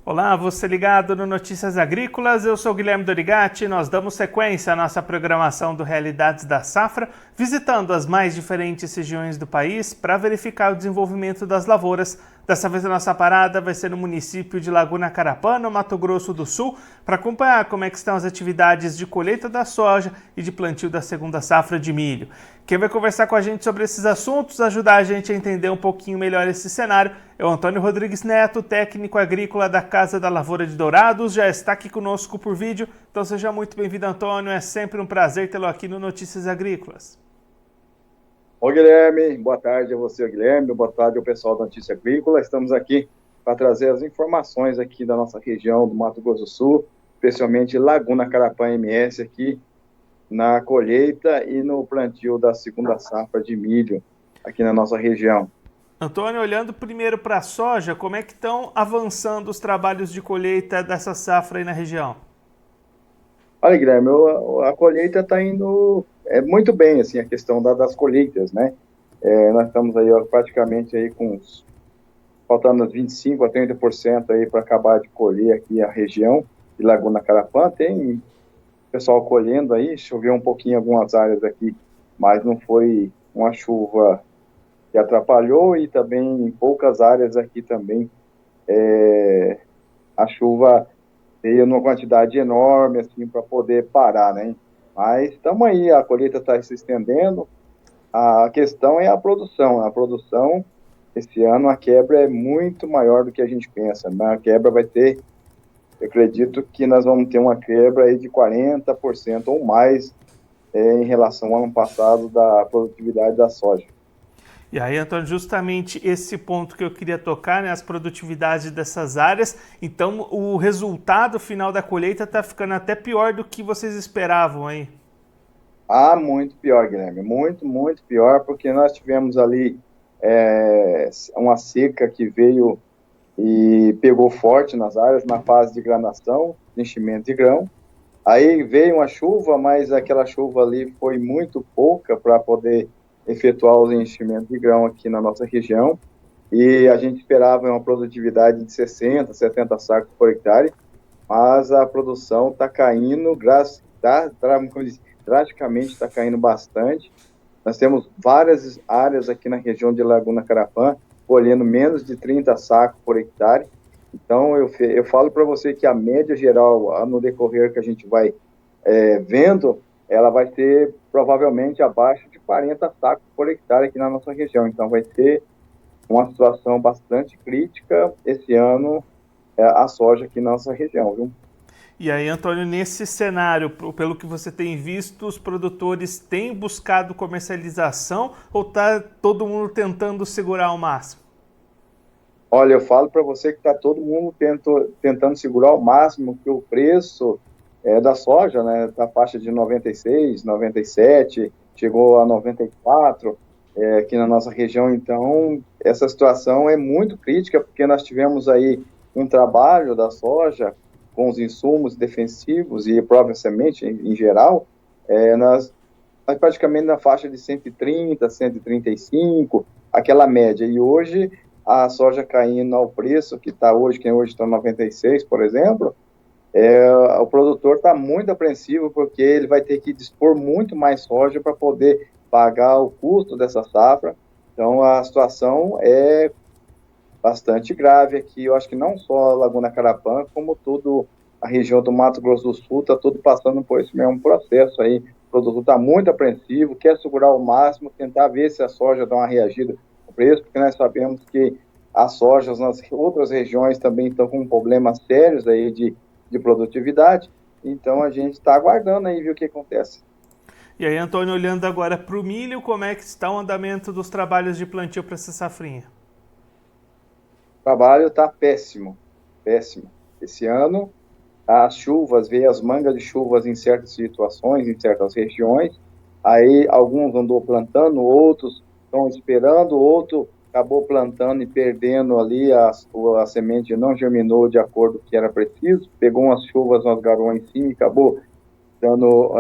Olá, você ligado no Notícias Agrícolas, eu sou Guilherme Dorigatti e nós damos sequência à nossa programação do Realidades da Safra, visitando as mais diferentes regiões do país para verificar o desenvolvimento das lavouras. Dessa vez a nossa parada vai ser no município de Laguna Carapã, no Mato Grosso do Sul, para acompanhar como é que estão as atividades de colheita da soja e de plantio da segunda safra de milho. Quem vai conversar com a gente sobre esses assuntos, ajudar a gente a entender um pouquinho melhor esse cenário, é o Antônio Rodrigues Neto, técnico agrícola da Casa da Lavoura de Dourados, já está aqui conosco por vídeo, então seja muito bem-vindo, Antônio, é sempre um prazer tê-lo aqui no Notícias Agrícolas. Oi, Guilherme, boa tarde a você, Guilherme, boa tarde ao pessoal da Notícia Agrícola. Estamos aqui para trazer as informações aqui da nossa região do Mato Grosso do Sul, especialmente Laguna Carapã MS aqui na colheita e no plantio da segunda safra de milho aqui na nossa região. Antônio, olhando primeiro para a soja, como é que estão avançando os trabalhos de colheita dessa safra aí na região? Olha, Guilherme, a colheita está indo muito bem, assim, a questão das colheitas, né? Nós estamos aí praticamente aí faltando uns 25% a 30% aí para acabar de colher aqui a região de Laguna Carapã. Tem pessoal colhendo aí, choveu um pouquinho em algumas áreas aqui, mas não foi uma chuva que atrapalhou, e também em poucas áreas aqui também a chuva veio numa quantidade enorme assim para poder parar, né? Mas estamos aí, a colheita está se estendendo. A questão é a produção. A produção, esse ano, a quebra é muito maior do que a gente pensa, né? A quebra vai ter, eu acredito que nós vamos ter uma quebra aí de 40% ou mais em relação ao ano passado da produtividade da soja. E aí, Antônio, justamente esse ponto que eu queria tocar, né, as produtividades dessas áreas. Então, o resultado final da colheita está ficando até pior do que vocês esperavam aí. Muito pior, Guilherme, muito pior, porque nós tivemos ali uma seca que veio e pegou forte nas áreas, na fase de granação, enchimento de grão. Aí veio uma chuva, mas aquela chuva ali foi muito pouca para poder efetuar os enchimentos de grão aqui na nossa região, e a gente esperava uma produtividade de 60, 70 sacos por hectare, mas a produção está caindo, drasticamente está caindo bastante. Nós temos várias áreas aqui na região de Laguna Carapã colhendo menos de 30 sacos por hectare. Então, eu falo para você que a média geral, no decorrer que a gente vai vendo, ela vai ser provavelmente abaixo de 40 sacos por hectare aqui na nossa região. Então, vai ser uma situação bastante crítica esse ano, a soja aqui na nossa região, viu? E aí, Antônio, nesse cenário, pelo que você tem visto, os produtores têm buscado comercialização ou está todo mundo tentando segurar ao máximo? Olha, eu falo para você que está todo mundo tentando segurar ao máximo, que o preço da soja, né, da faixa de 96, 97, chegou a 94 aqui na nossa região. Então, essa situação é muito crítica, porque nós tivemos aí um trabalho da soja com os insumos defensivos e a própria semente em geral, nós praticamente na faixa de 130, 135, aquela média. E hoje, a soja caindo ao preço que está hoje, que hoje está 96, por exemplo, o produtor está muito apreensivo, porque ele vai ter que dispor muito mais soja para poder pagar o custo dessa safra. Então, a situação é bastante grave aqui. Eu acho que não só a Laguna Carapã, como toda a região do Mato Grosso do Sul, está tudo passando por esse mesmo processo aí. O produtor está muito apreensivo, quer segurar ao máximo, tentar ver se a soja dá uma reagida no preço, porque nós sabemos que as sojas nas outras regiões também estão com problemas sérios aí de produtividade. Então, a gente está aguardando aí ver o que acontece. E aí, Antônio, olhando agora para o milho, como é que está o andamento dos trabalhos de plantio para essa safrinha? O trabalho está péssimo. Esse ano, as chuvas, veio as mangas de chuvas em certas situações, em certas regiões. Aí, alguns andou plantando, outros estão esperando, outro acabou plantando e perdendo ali, a semente não germinou de acordo com o que era preciso, pegou umas chuvas, umas garoas em cima e acabou dando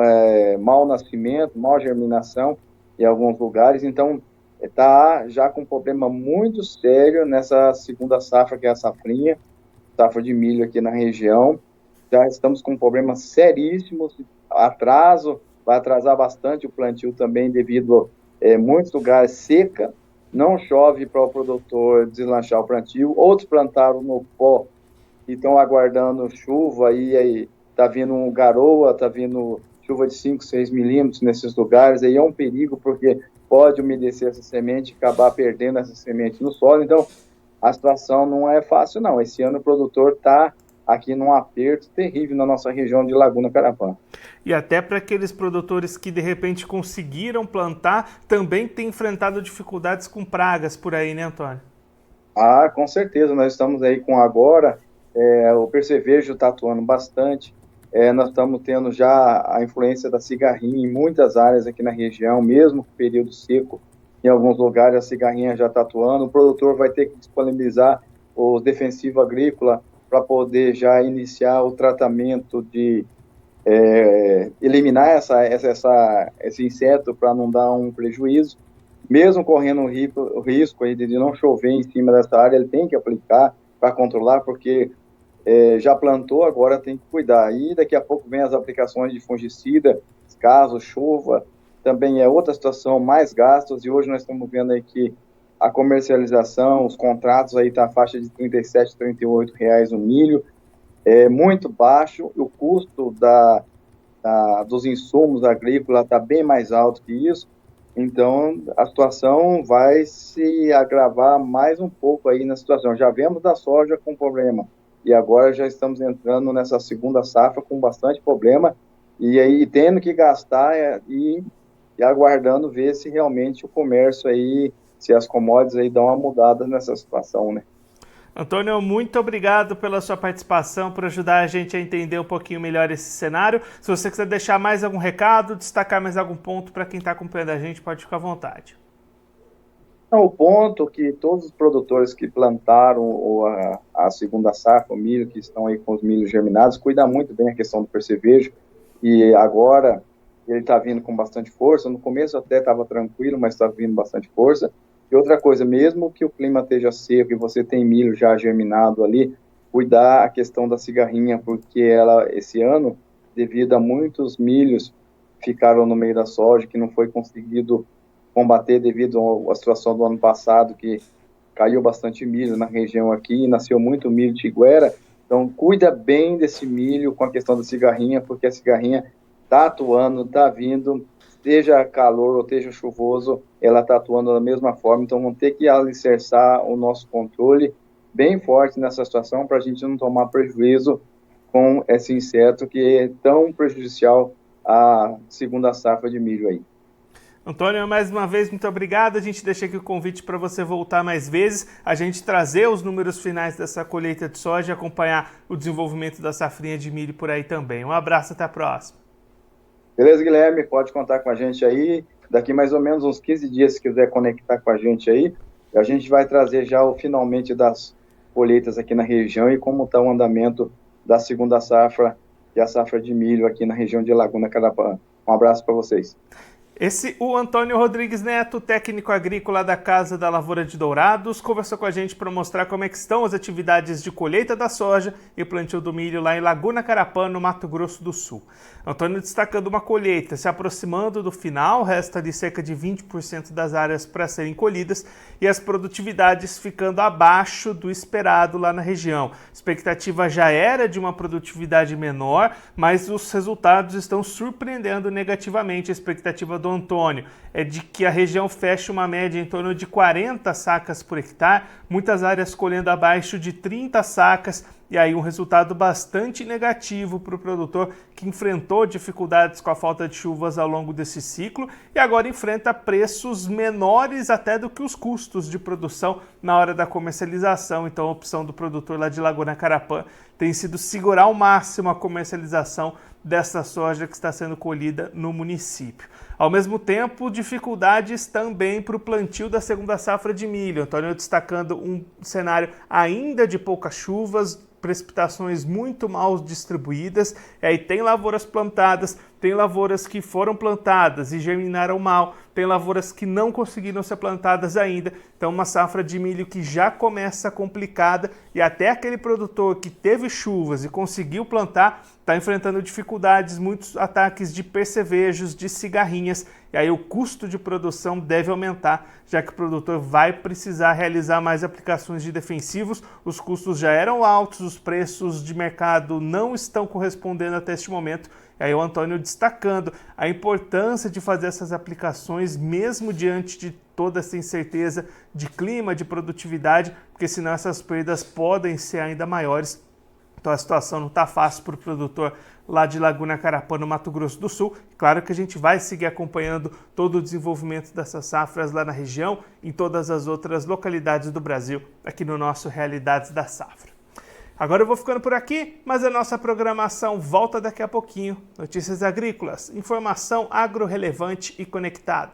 mau nascimento, mau germinação em alguns lugares. Então, está já com um problema muito sério nessa segunda safra, que é a safrinha. safra de milho aqui na região. Já estamos com problemas seríssimos, atraso, vai atrasar bastante o plantio também devido a muitos lugares seca, não chove para o produtor deslanchar o plantio, outros plantaram no pó e estão aguardando chuva, e aí está vindo garoa, está vindo chuva de 5, 6 milímetros nesses lugares, aí é um perigo porque pode umedecer essa semente e acabar perdendo essa semente no solo. Então a situação não é fácil não, esse ano o produtor está aqui num aperto terrível na nossa região de Laguna Carapã. E até para aqueles produtores que de repente conseguiram plantar, também tem enfrentado dificuldades com pragas por aí, né, Antônio? Ah, com certeza, nós estamos aí com agora, o percevejo está atuando bastante, nós estamos tendo já a influência da cigarrinha em muitas áreas aqui na região, mesmo com período seco, em alguns lugares a cigarrinha já está atuando, o produtor vai ter que disponibilizar o defensivo agrícola para poder já iniciar o tratamento de eliminar esse inseto para não dar um prejuízo. Mesmo correndo o risco aí de não chover em cima dessa área, ele tem que aplicar para controlar, porque já plantou, agora tem que cuidar. E daqui a pouco vem as aplicações de fungicida, caso chova, também é outra situação, mais gastos, e hoje nós estamos vendo aí que a comercialização, os contratos aí tá a faixa de R$ 37, R$ 38 o milho, é muito baixo, o custo dos insumos agrícolas está bem mais alto que isso, então a situação vai se agravar mais um pouco aí na situação. Já vemos da soja com problema, e agora já estamos entrando nessa segunda safra com bastante problema, e aí tendo que gastar e aguardando ver se realmente o comércio aí, se as commodities aí dão uma mudada nessa situação, né? Antônio, muito obrigado pela sua participação, por ajudar a gente a entender um pouquinho melhor esse cenário. Se você quiser deixar mais algum recado, destacar mais algum ponto para quem está acompanhando a gente, pode ficar à vontade. Não, o ponto que todos os produtores que plantaram a segunda safra, o milho, que estão aí com os milhos germinados, cuidam muito bem a questão do percevejo, e agora ele está vindo com bastante força. No começo até estava tranquilo, mas está vindo bastante força. E outra coisa, mesmo que o clima esteja seco e você tem milho já germinado ali, cuidar a questão da cigarrinha, porque ela, esse ano, devido a muitos milhos ficaram no meio da soja, que não foi conseguido combater devido à situação do ano passado, que caiu bastante milho na região aqui, e nasceu muito milho tiguera. Então, cuida bem desse milho com a questão da cigarrinha, porque a cigarrinha está atuando, está vindo, seja calor ou seja chuvoso, ela está atuando da mesma forma. Então vamos ter que alicerçar o nosso controle bem forte nessa situação para a gente não tomar prejuízo com esse inseto que é tão prejudicial à segunda safra de milho aí. Antônio, mais uma vez, muito obrigado. A gente deixa aqui o convite para você voltar mais vezes, a gente trazer os números finais dessa colheita de soja e acompanhar o desenvolvimento da safrinha de milho por aí também. Um abraço, até a próxima. Beleza, Guilherme? Pode contar com a gente aí. Daqui mais ou menos uns 15 dias, se quiser conectar com a gente aí, a gente vai trazer já o finalmente das colheitas aqui na região e como está o andamento da segunda safra, que é a safra de milho aqui na região de Laguna Carapã. Um abraço para vocês. O Antônio Rodrigues Neto, técnico agrícola da Casa da Lavoura de Dourados, conversou com a gente para mostrar como é que estão as atividades de colheita da soja e plantio do milho lá em Laguna Carapã, no Mato Grosso do Sul. Antônio destacando uma colheita se aproximando do final, resta de cerca de 20% das áreas para serem colhidas e as produtividades ficando abaixo do esperado lá na região. A expectativa já era de uma produtividade menor, mas os resultados estão surpreendendo negativamente. A expectativa do Antônio é de que a região feche uma média em torno de 40 sacas por hectare, muitas áreas colhendo abaixo de 30 sacas, e aí um resultado bastante negativo para o produtor que enfrentou dificuldades com a falta de chuvas ao longo desse ciclo e agora enfrenta preços menores até do que os custos de produção na hora da comercialização. Então a opção do produtor lá de Laguna Carapã tem sido segurar ao máximo a comercialização dessa soja que está sendo colhida no município. Ao mesmo tempo, dificuldades também para o plantio da segunda safra de milho. Antônio destacando um cenário ainda de poucas chuvas, precipitações muito mal distribuídas, e aí tem lavouras plantadas, tem lavouras que foram plantadas e germinaram mal, tem lavouras que não conseguiram ser plantadas ainda, então uma safra de milho que já começa complicada, e até aquele produtor que teve chuvas e conseguiu plantar, está enfrentando dificuldades, muitos ataques de percevejos, de cigarrinhas, e aí o custo de produção deve aumentar, já que o produtor vai precisar realizar mais aplicações de defensivos, os custos já eram altos, os preços de mercado não estão correspondendo até este momento. E aí o Antônio destacando a importância de fazer essas aplicações mesmo diante de toda essa incerteza de clima, de produtividade, porque senão essas perdas podem ser ainda maiores. Então a situação não está fácil para o produtor lá de Laguna Carapã, no Mato Grosso do Sul. Claro que a gente vai seguir acompanhando todo o desenvolvimento dessas safras lá na região, em todas as outras localidades do Brasil, aqui no nosso Realidades da Safra. Agora eu vou ficando por aqui, mas a nossa programação volta daqui a pouquinho. Notícias agrícolas, informação agro-relevante e conectada.